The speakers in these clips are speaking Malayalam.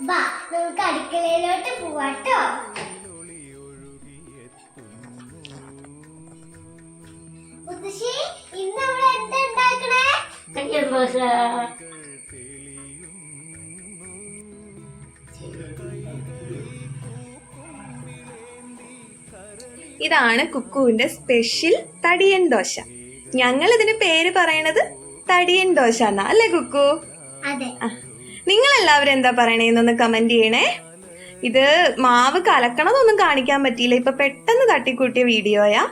വാ നമുക്ക് അടുക്കളയിലോട്ട് പോവാട്ടോ. മുത്തശ്ശി, ഇന്ന് നമ്മൾ എന്താ ഉണ്ടാക്കണേ? ദോശ. ഇതാണ് കുക്കുവിന്റെ സ്പെഷ്യൽ തടിയൻ ദോശ. ഞങ്ങൾ ഇതിന് പേര് പറയണത് തടിയൻ ദോശ എന്നാ, അല്ലേ കുക്കു? അതെ. നിങ്ങൾ എല്ലാവരും എന്താ പറയണേന്നൊന്ന് കമന്റ് ചെയ്യണേ. ഇത് മാവ് കലക്കണതൊന്നും കാണിക്കാൻ പറ്റിയില്ല, ഇപ്പൊ പെട്ടെന്ന് തട്ടിക്കൂട്ടിയ വീഡിയോയാ.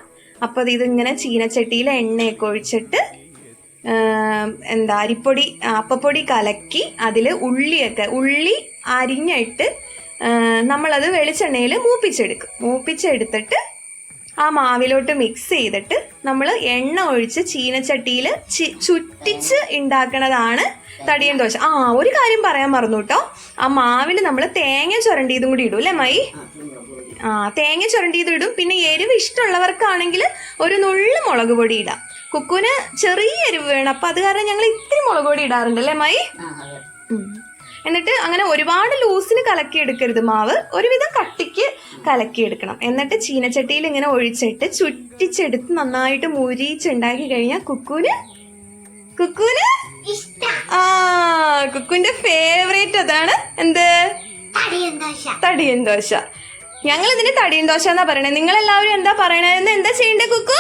അപ്പൊ ഇതിങ്ങനെ ചീനച്ചട്ടിയിൽ എണ്ണയൊക്കെ ഒഴിച്ചിട്ട് അരിപ്പൊടി അപ്പപ്പൊടി കലക്കി അതിൽ ഉള്ളി അരിഞ്ഞിട്ട് നമ്മളത് വെളിച്ചെണ്ണയിൽ മൂപ്പിച്ചെടുത്തിട്ട് ആ മാവിലോട്ട് മിക്സ് ചെയ്തിട്ട് നമ്മൾ എണ്ണ ഒഴിച്ച് ചീനച്ചട്ടിയിൽ ചുറ്റിച്ച് ഉണ്ടാക്കണതാണ് തടിയൻ ദോശ. ഒരു കാര്യം പറയാൻ മറന്നു കേട്ടോ, ആ മാവിൽ നമ്മൾ തേങ്ങ ചുരണ്ടിയതും കൂടി ഇടും അല്ലേ മൈ? തേങ്ങ ചുരണ്ടിയത് ഇടും. പിന്നെ എരിവ് ഇഷ്ടമുള്ളവർക്കാണെങ്കിൽ ഒരു നുള്ളു മുളക് പൊടി ഇടാം. കുക്കുവിന് ചെറിയ എരിവ് വേണം, അപ്പൊ അത് കാരണം ഞങ്ങൾ ഇത്തിരി മുളക് പൊടി ഇടാറുണ്ട് അല്ലേ മൈ? എന്നിട്ട് അങ്ങനെ ഒരുപാട് ലൂസിന് കലക്കിയെടുക്കരുത് മാവ്, ഒരുവിധം കട്ടിക്ക് കലക്കിയെടുക്കണം. എന്നിട്ട് ചീനച്ചട്ടിയിൽ ഇങ്ങനെ ഒഴിച്ചിട്ട് ചുറ്റിച്ചെടുത്ത് നന്നായിട്ട് മുരിച്ചുണ്ടാക്കി കഴിഞ്ഞാൽ കുക്കുവിന് കുക്കുവിന്റെ ഫേവറേറ്റ് അതാണ്. എന്ത്? തടിയൻ ദോശ. ഞങ്ങൾ ഇതിന് തടിയൻ ദോശ എന്നാ പറയണേ. നിങ്ങൾ എല്ലാവരും എന്താ പറയണതെന്ന് എന്താ ചെയ്യണ്ടേ കുക്കു?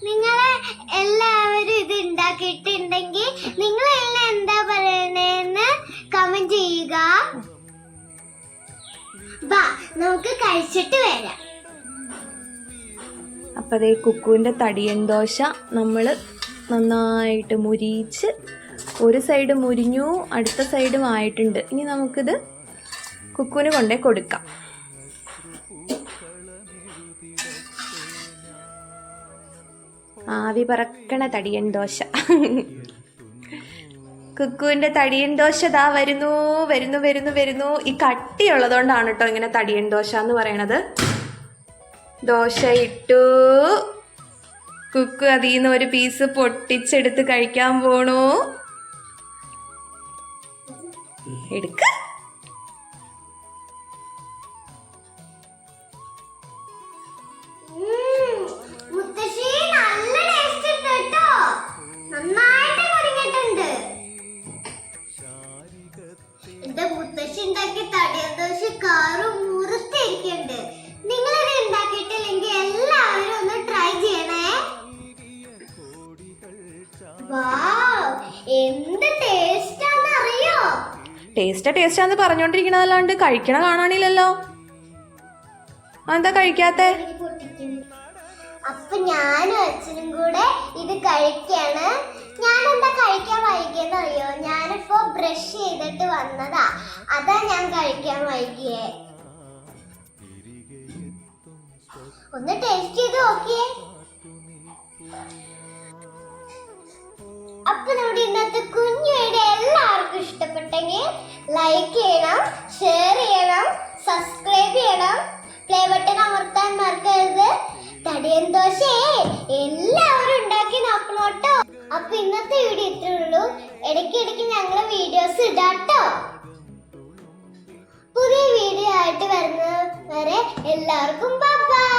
നിങ്ങളെ എല്ലാവരും ഇത് ഉണ്ടാക്കിയിട്ടുണ്ടെങ്കിൽ നിങ്ങളെല്ലാം എന്താ പറയണേന്ന് കമന്റ് ചെയ്യുക. വാ നമുക്ക് കഴിച്ചിട്ട് വരാം. അപ്പൊ അതേ കുക്കുവിന്റെ തടിയൻ ദോശ നമ്മള് നന്നായിട്ട് മുരിച്ച്, ഒരു സൈഡ് മുരിഞ്ഞു, അടുത്ത സൈഡും ആയിട്ടുണ്ട്. ഇനി നമുക്കിത് കുക്കുവിന് കൊണ്ടേ കൊടുക്കാം. ആവി പറക്കണ തടിയൻ ദോശ. കുക്കുവിന്റെ തടിയൻ ദോശ ദാ വരുന്നു. ഈ കട്ടിയുള്ളതുകൊണ്ടാണ് കേട്ടോ ഇങ്ങനെ തടിയൻ ദോശ എന്ന് പറയണത്. ദോശ ഇട്ടു. കുക്കു അതിൽ നിന്ന് ഒരു പീസ് പൊട്ടിച്ചെടുത്ത് കഴിക്കാൻ പോണു. എടുക്ക. മുത്തശ്ശി ഉണ്ടാക്കിയ തടിയൻ ദോശ കാറും മുറിച്ചിരിക്കുന്നുണ്ട്. നിങ്ങളിത് ഉണ്ടാക്കിയിട്ടില്ലെങ്കിൽ എല്ലാവരും ഒന്ന് ട്രൈ ചെയ്യണേ. എന്ത് ടേസ്റ്റാന്ന് അറിയോ? ടേസ്റ്റാന്ന് പറഞ്ഞോണ്ടിരിക്കണതല്ലാണ്ട് കഴിക്കണ കാണാനില്ലല്ലോ. എന്താ കഴിക്കാത്തെ? അപ്പൊ ഞാനും അച്ഛനും കൂടെ ഇത് കഴിക്കാണ്. ഞാൻ എന്താ കഴിക്കാൻ വൈകിയെന്ന് അറിയോ? ഞാനിപ്പോ ബ്രഷ് ചെയ്തിട്ട് വന്നതാ, അതാ ഞാൻ കഴിക്കാൻ വൈകിയേ. ഒന്ന് ടേസ്റ്റ് ചെയ്ത് നോക്കിയേ. അപ്പൊ നമ്മുടെ ഇന്നത്തെ കുഞ്ഞു വീഡിയോ എല്ലാവർക്കും ഇഷ്ടപ്പെട്ടെങ്കിൽ ലൈക്ക് ചെയ്യണം, ഷെയർ ചെയ്യണം, സബ്സ്ക്രൈബ് ചെയ്യണം, പ്ലേ ബട്ടൺ അമർത്താൻ മറക്കരുത്. തടിയൻ ദോശ എല്ലാവരും ഉണ്ടാക്കി നോക്കണം കേട്ടോ. അപ്പൊ ഇന്നത്തെ വീഡിയോ ഇത്രേ ഉള്ളൂ. ഇടയ്ക്കിടയ്ക്ക് ഞങ്ങള് വീഡിയോസ് ഇടാട്ടോ. പുതിയ വീഡിയോ ആയിട്ട് വരുന്നത് വരെ എല്ലാവർക്കും ബൈ ബൈ.